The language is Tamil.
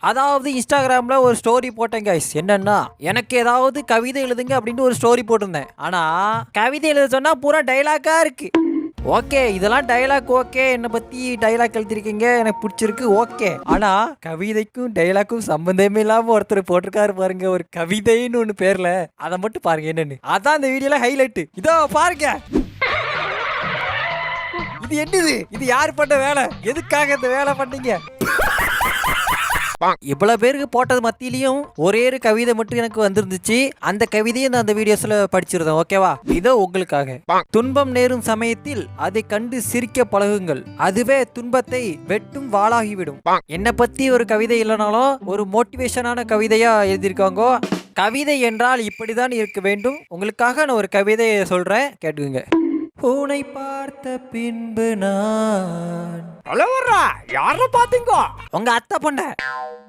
அதாவது இன்ஸ்டாகிராம்ல ஒரு ஸ்டோரி போட்டேன் கைஸ். என்னன்னா எனக்கு ஏதாவது கவிதை எழுதுங்க அப்படின்னு ஒரு ஸ்டோரி போட்டிருந்தேன். ஆனா கவிதை எழுத சொன்னா பூரா டைலாக்கா இருக்கு. ஓகே, இதெல்லாம் டைலாக் ஓகே, என்னை பத்தி டைலாக் எழுதிருக்கீங்க, எனக்கு பிடிச்சிருக்கு ஓகே. ஆனா கவிதைக்கும் டைலாக்கும் சம்பந்தமே இல்லாம ஒருத்தர் போட்டிருக்காரு பாருங்க, ஒரு கவிதைன்னு ஒண்ணு பேர்ல. அதை மட்டும் பாருங்க என்னன்னு. அதான் இந்த வீடியோல ஹைலைட். இதோ பாருங்க. இது என்னது? இது யார் பண்ண வேலை? எதுக்காக இந்த வேலை பண்ணீங்க? இவ்வளவு பேருக்கு போட்டது மத்தியிலையும் ஒரே ஒரு கவிதை மட்டும் எனக்கு வந்திருந்துச்சு. அந்த கவிதையை நான் அந்த வீடியோஸ்ல படிச்சிருந்தேன். ஓகேவா? இதோ உங்களுக்காக. துன்பம் நேரும் சமயத்தில் அதை கண்டு சிரிக்க பழகுங்கள், அதுவே துன்பத்தை வெட்டும் வாளாகிவிடும். என்னை பத்தி ஒரு கவிதை இல்லைனாலும் ஒரு மோட்டிவேஷனான கவிதையா எழுதியிருக்காங்க. கவிதை என்றால் இப்படிதான் இருக்க வேண்டும். உங்களுக்காக நான் ஒரு கவிதையை சொல்றேன், கேட்டுக்குங்க. உன்னை பார்த்த பின்பு நான் யார பாத்தீங்க? உங்க அத்தை பொண்ண.